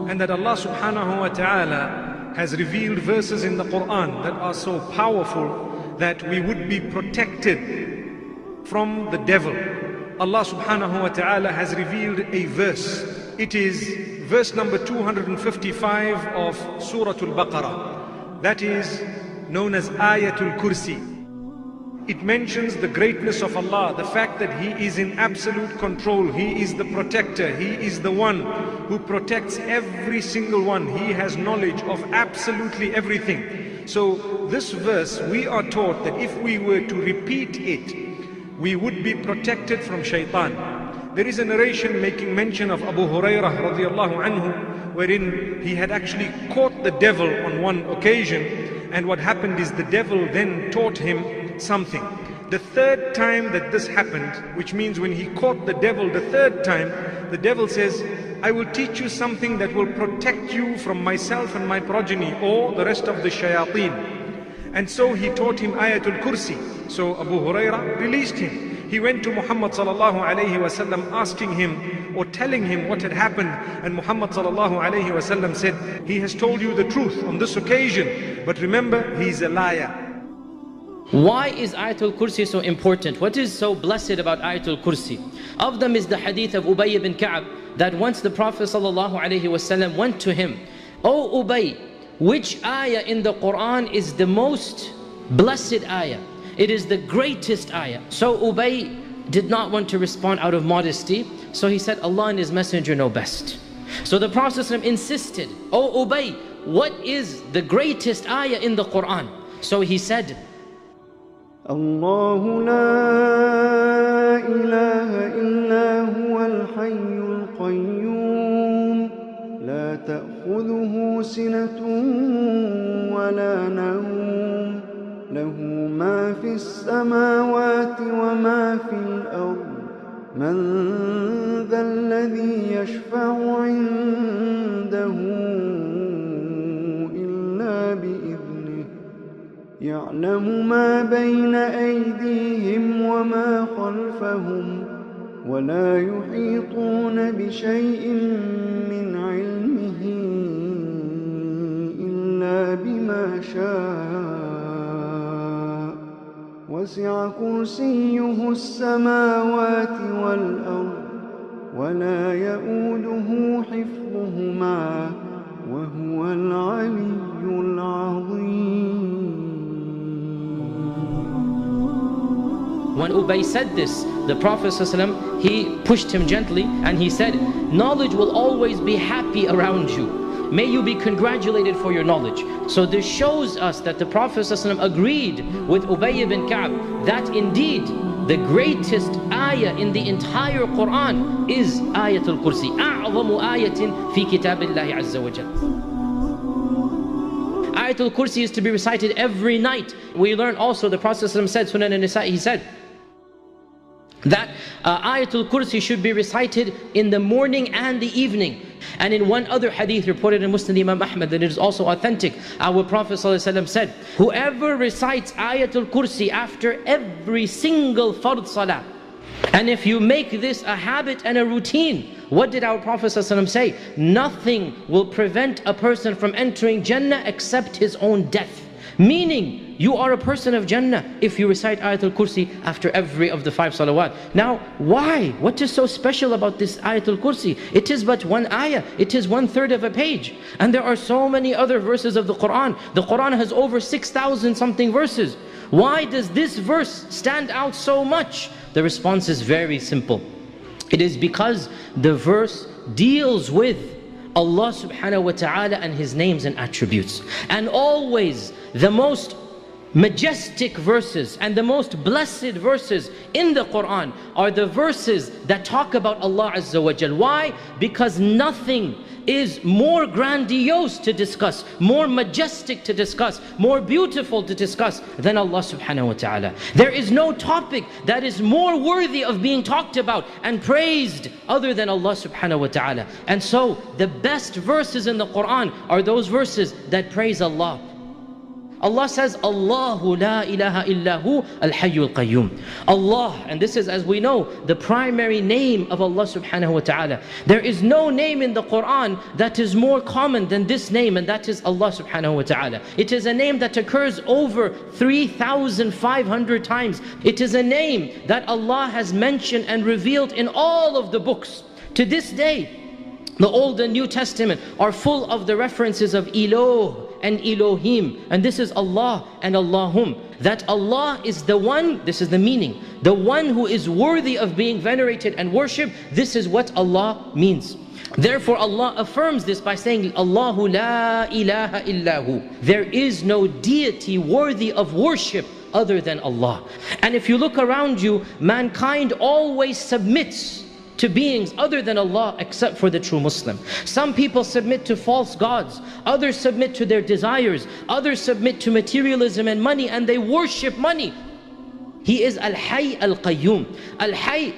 and that Allah subhanahu wa ta'ala has revealed verses in the Quran that are so powerful that we would be protected from the devil. Allah subhanahu wa ta'ala has revealed a verse. It is verse number 255 of Surah Al-Baqarah. That is known as Ayatul Kursi. It mentions the greatness of Allah, the fact that He is in absolute control. He is the protector. He is the one who protects every single one. He has knowledge of absolutely everything. So this verse, we are taught that if we were to repeat it, we would be protected from shaitan. There is a narration making mention of Abu Hurairah radiallahu anhu, wherein he had actually caught the devil on one occasion, and what happened is the devil then taught him something. The third time that this happened, which means when he caught the devil the third time, the devil says, I will teach you something that will protect you from myself and my progeny or the rest of the shayateen. And so he taught him Ayatul Kursi. So Abu Hurairah released him. He went to Muhammad sallallahu alayhi wasallam asking him or telling him what had happened, and Muhammad sallallahu alayhi wasallam said, he has told you the truth on this occasion, but remember, he's a liar. Why is Ayatul Kursi so important? What is so blessed about Ayatul Kursi? Of them is the hadith of Ubay ibn Ka'b, that once the Prophet ﷺ went to him, "O Ubay, which ayah in the Quran is the most blessed ayah? It is the greatest ayah." So Ubay did not want to respond out of modesty, so he said, Allah and His Messenger know best. So the Prophet ﷺ insisted, "O Ubay, what is the greatest ayah in the Quran?" So he said, الله لا إله إلا هو الحي القيوم لا تأخذه سنة ولا نوم له ما في السماوات وما في الأرض من ذا الذي يشفع عنده إلا بإذنه يعلم ما بين أيديهم وما خلفهم ولا يحيطون بشيء من علمه إلا بما شاء وسع كرسيه السماوات والأرض ولا يؤوده حفظهما وهو العلي العظيم. When Ubay said this, the Prophet ﷺ, he pushed him gently and he said, knowledge will always be happy around you. May you be congratulated for your knowledge. So this shows us that the Prophet ﷺ agreed with Ubay ibn Ka'b that indeed the greatest ayah in the entire Quran is Ayatul Kursi. أعظم آية في كتاب الله عز وجل. Ayatul Kursi is to be recited every night. We learn also, the Prophet ﷺ said, Sunan an-Nisa, he said that Ayatul Kursi should be recited in the morning and the evening. And in one other hadith reported in Musnad Imam Ahmad, that it is also authentic, our Prophet ﷺ said, whoever recites Ayatul Kursi after every single fard salah, and if you make this a habit and a routine, what did our Prophet ﷺ say? Nothing will prevent a person from entering Jannah except his own death. Meaning, you are a person of Jannah if you recite Ayatul Kursi after every of the 5 salawat. Now, why? What is so special about this Ayatul Kursi? It is but one ayah. It is 1/3 of a page. And there are so many other verses of the Quran. The Quran has over 6,000 something verses. Why does this verse stand out so much? The response is very simple. It is because the verse deals with Allah subhanahu wa ta'ala and His names and attributes. And always the most majestic verses and the most blessed verses in the Quran are the verses that talk about Allah Azza wa Jal. Why? Because nothing is more grandiose to discuss, more majestic to discuss, more beautiful to discuss than Allah subhanahu wa ta'ala. There is no topic that is more worthy of being talked about and praised other than Allah subhanahu wa ta'ala. And so the best verses in the Quran are those verses that praise Allah. Allah says, Allahu la ilaha illahu al-hayyul qayyum. Allah, and this is, as we know, the primary name of Allah subhanahu wa ta'ala. There is no name in the Quran that is more common than this name, and that is Allah subhanahu wa ta'ala. It is a name that occurs over 3,500 times. It is a name that Allah has mentioned and revealed in all of the books. To this day, the Old and New Testament are full of the references of Eloh and Elohim, and this is Allah and Allahum. That Allah is the one, this is the meaning, the one who is worthy of being venerated and worshipped. This is what Allah means. Therefore Allah affirms this by saying, Allahu la ilaha illahu. There is no deity worthy of worship other than Allah. And if you look around you, mankind always submits to beings other than Allah except for the true Muslim. Some people submit to false gods, others submit to their desires, others submit to materialism and money, and they worship money. He is Al-Hayy Al-Qayyum. Al-Hayy,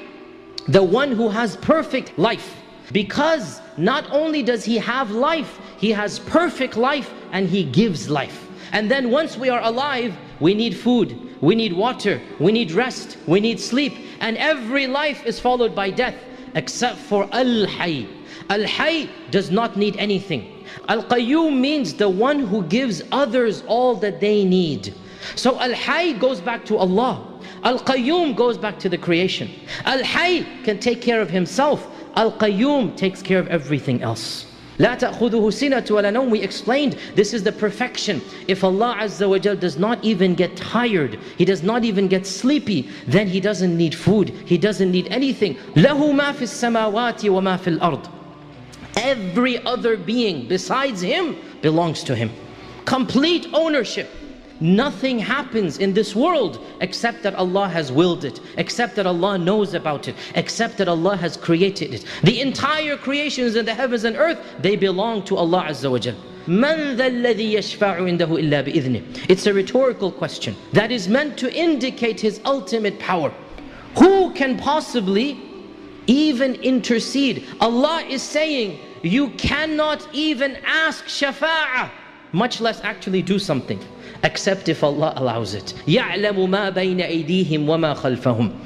the one who has perfect life. Because not only does He have life, He has perfect life and He gives life. And then once we are alive, we need food, we need water, we need rest, we need sleep. And every life is followed by death, except for Al-Hayy. Al-Hayy does not need anything. Al-Qayyum means the one who gives others all that they need. So Al-Hayy goes back to Allah. Al-Qayyum goes back to the creation. Al-Hayy can take care of himself. Al-Qayyum takes care of everything else. لا تأخذه سنة ولا نوم. We explained this is the perfection. If Allah Azza wa Jal does not even get tired, He does not even get sleepy, then He doesn't need food, He doesn't need anything. له ما في السماوات وما في الأرض. Every other being besides Him belongs to Him. Complete ownership. Nothing happens in this world except that Allah has willed it, except that Allah knows about it, except that Allah has created it. The entire creations in the heavens and earth, they belong to Allah Azza wa Jal. مَنْ ذَا الَّذِي يَشْفَعُ عِنْدَهُ إِلَّا بِإِذْنِهِ. It's a rhetorical question that is meant to indicate His ultimate power. Who can possibly even intercede? Allah is saying, you cannot even ask shafa'ah, much less actually do something, except if Allah allows it. يَعْلَمُ مَا بَيْنَ أَيْدِيهِمْ وَمَا خَلْفَهُمْ.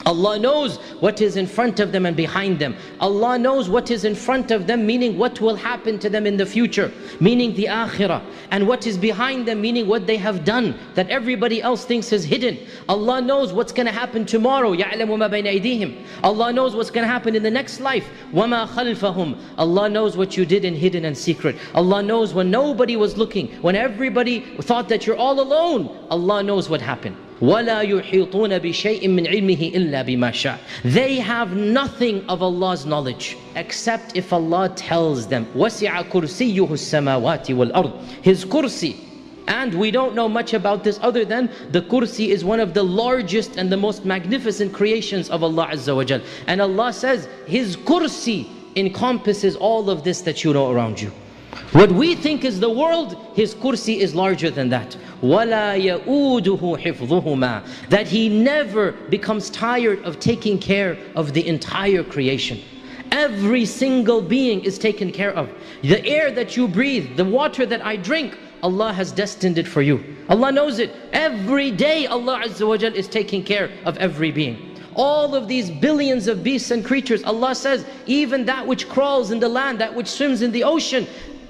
Allah knows what is in front of them and behind them. Allah knows what is in front of them, meaning what will happen to them in the future, meaning the akhirah. And what is behind them, meaning what they have done, that everybody else thinks is hidden. Allah knows what's going to happen tomorrow. يَعْلَمُ مَا بَيْنَ أَيْدِيهِمْ. Allah knows what's going to happen in the next life. وَمَا خَلْفَهُمْ. Allah knows what you did in hidden and secret. Allah knows when nobody was looking, when everybody thought that you're all alone. Allah knows what happened. وَلَا يُحِيطُونَ بِشَيْءٍ مِّنْ عِلْمِهِ إِلَّا بِمَا شَاءَ. They have nothing of Allah's knowledge except if Allah tells them. وَسِعَ كُرْسِيُّهُ السَّمَاوَاتِ وَالْأَرْضِ. His kursi. And we don't know much about this other than the kursi is one of the largest and the most magnificent creations of Allah Azza wa Jal. And Allah says His kursi encompasses all of this that you know around you. What we think is the world, His kursi is larger than that. وَلَا يَؤُودُهُ حِفْظُهُمَا. That He never becomes tired of taking care of the entire creation. Every single being is taken care of. The air that you breathe, the water that I drink, Allah has destined it for you. Allah knows it. Every day Allah Azza wa Jal is taking care of every being. All of these billions of beasts and creatures, Allah says, even that which crawls in the land, that which swims in the ocean,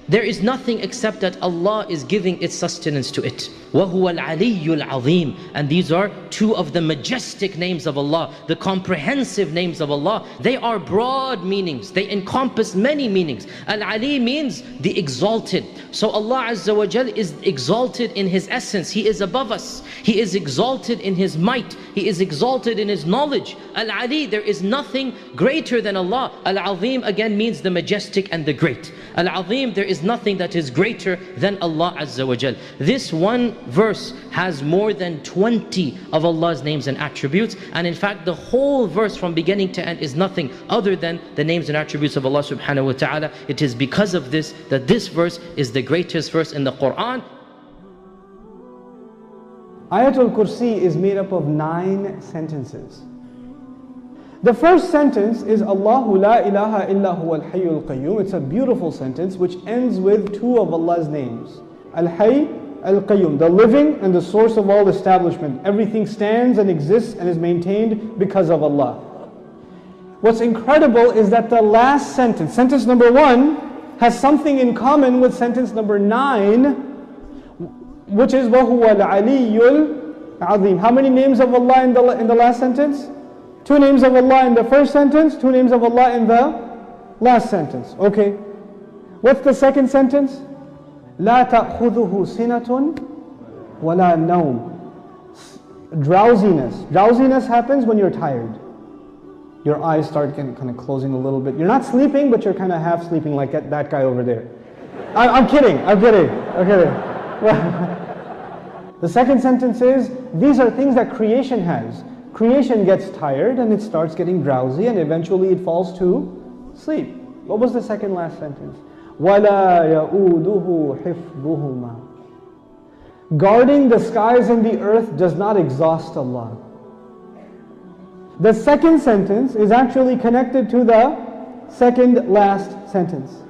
there is nothing except that Allah is giving its sustenance to it. وَهُوَ الْعَلِيُّ الْعَظِيمُ. And these are two of the majestic names of Allah, the comprehensive names of Allah. They are broad meanings, they encompass many meanings. Al-Ali means the exalted. So Allah Azza wa Jal is exalted in His essence. He is above us. He is exalted in His might. He is exalted in His knowledge. Al-Ali, there is nothing greater than Allah. Al-Azim again means the majestic and the great. Al-Azim, there is nothing that is greater than Allah Azza wa Jal. This one verse has more than 20 of Allah's names and attributes, and in fact the whole verse from beginning to end is nothing other than the names and attributes of Allah subhanahu wa ta'ala. It is because of this that this verse is the greatest verse in the Quran. Ayatul Kursi is made up of 9 sentences. The first sentence is Allahu la ilaha illa huwa al-hayyul qayyum. It's a beautiful sentence which ends with 2 of Allah's names, Al-Hayy Al-Qayyum, the living and the source of all establishment. Everything stands and exists and is maintained because of Allah. What's incredible is that the last sentence, sentence number 1, has something in common with sentence number 9, which is وَهُوَ الْعَلِيُّ الْعَظِيمُ. How many names of Allah in the last sentence? 2 names of Allah in the first sentence, 2 names of Allah in the last sentence. Okay. What's the second sentence? لا تأخذه سنة ولا نوم. Drowsiness. Drowsiness happens when you're tired. Your eyes start kind of closing a little bit. You're not sleeping, but you're kind of half sleeping like that guy over there. I'm kidding. The second sentence is, these are things that creation has. Creation gets tired and it starts getting drowsy and eventually it falls to sleep. What was the second last sentence? وَلَا يَؤُودُهُ حِفْظُهُمَا. Guarding the skies and the earth does not exhaust Allah. The second sentence is actually connected to the second last sentence.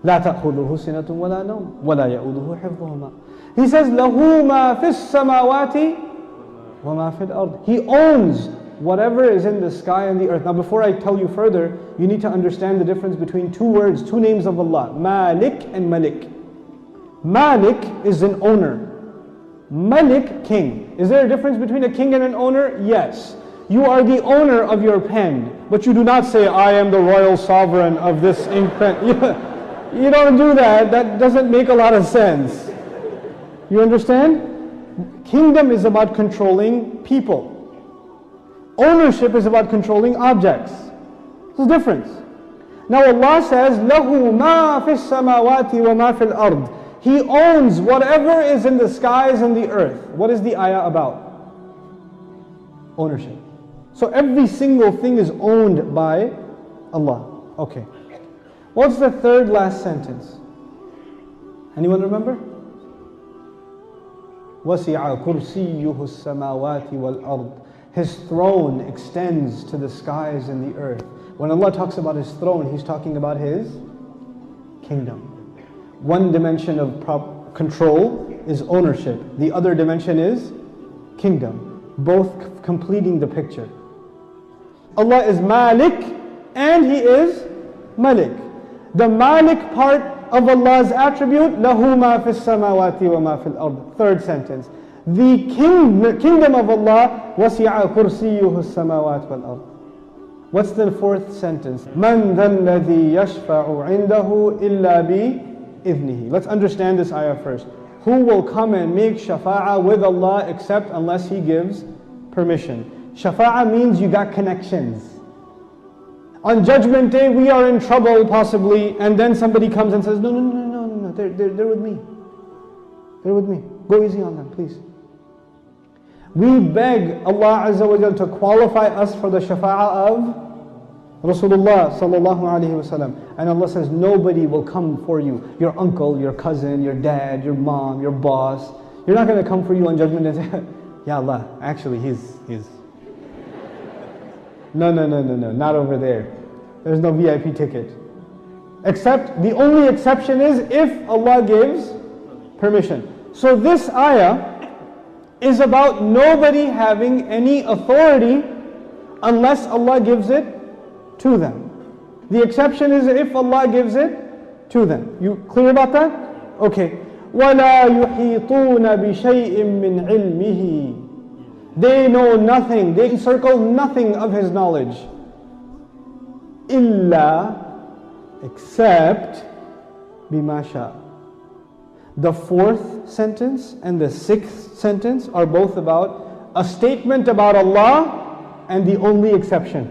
لا تأخذه سنة ولا نوم ولا يؤوده حفظهما. He says له ما في السماوات وما في الأرض. He owns whatever is in the sky and the earth. Now before I tell you further, you need to understand the difference between 2 words, 2 names of Allah, Malik and Malik. Malik is an owner. Malik, king. Is there a difference between a king and an owner? Yes. You are the owner of your pen, but you do not say, I am the royal sovereign of this ink pen. You don't do that. That doesn't make a lot of sense. You understand? Kingdom is about controlling people. Ownership is about controlling objects. There's a difference. Now Allah says, لَهُ مَا فِي السَّمَاوَاتِ وَمَا فِي الْأَرْضِ. He owns whatever is in the skies and the earth. What is the ayah about? Ownership. So every single thing is owned by Allah. Okay. What's the third last sentence? Anyone remember? وَسِعَ كُرْسِيُّهُ السَّمَاوَاتِ وَالْأَرْضِ. His throne extends to the skies and the earth. When Allah talks about His throne, He's talking about His kingdom. One dimension of control is ownership. The other dimension is kingdom. Both completing the picture. Allah is Malik and He is Malik. The Malik part of Allah's attribute, لَهُ مَا فِي السَّمَاوَاتِ وَمَا فِي الْأَرْضِ. Third sentence. The kingdom of Allah, وَسِعَ كُرْسِيُّهُ السَّمَاوَاتِ وَالْأَرْضِ. What's the fourth sentence? مَنْ ذَا الَّذِي يَشْفَعُ عِنْدَهُ إِلَّا بِإِذْنِهِ. Let's understand this ayah first. Who will come and make shafa'ah with Allah except unless He gives permission? Shafa'ah means you got connections. On Judgment Day, we are in trouble possibly, and then somebody comes and says, no, they're with me. They're with me. Go easy on them, please. We beg Allah Azza wa Jal to qualify us for the shafa'ah of Rasulullah sallallahu alaihi wasallam. And Allah says, nobody will come for you. Your uncle, your cousin, your dad, your mom, your boss. You're not going to come for you on Judgment Day and say, Ya Allah, actually he's... No, not over there. There's no VIP ticket. Except, the only exception is if Allah gives permission. So this ayah is about nobody having any authority unless Allah gives it to them. The exception is if Allah gives it to them. You clear about that? Okay. وَلَا يُحِيطُونَ بِشَيْءٍ مِّنْ عِلْمِهِ. They know nothing, they encircle nothing of His knowledge. إِلَّا, except بِمَا شَاءَ. The fourth sentence and the sixth sentence are both about a statement about Allah and the only exception.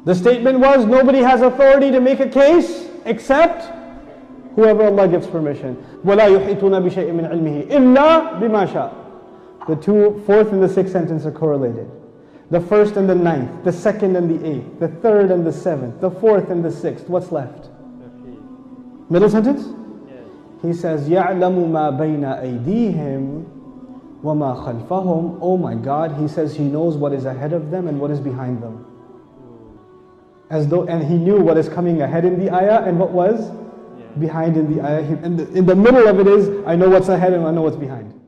The statement was nobody has authority to make a case except whoever Allah gives permission. وَلَا يُحِيطُونَ بِشَيْءٍ مِّنْ عِلْمِهِ إِلَّا بِمَا شَاءَ. The fourth and the sixth sentence are correlated. The first and the ninth, the second and the eighth, the third and the seventh, the fourth and the sixth. What's left? Middle sentence? He says, يَعْلَمُ مَا بَيْنَ أَيْدِيهِمْ وَمَا خَلْفَهُمْ. Oh my God, He says He knows what is ahead of them and what is behind them. And He knew what is coming ahead in the ayah and what was behind in the ayah. In the middle of it is, I know what's ahead and I know what's behind.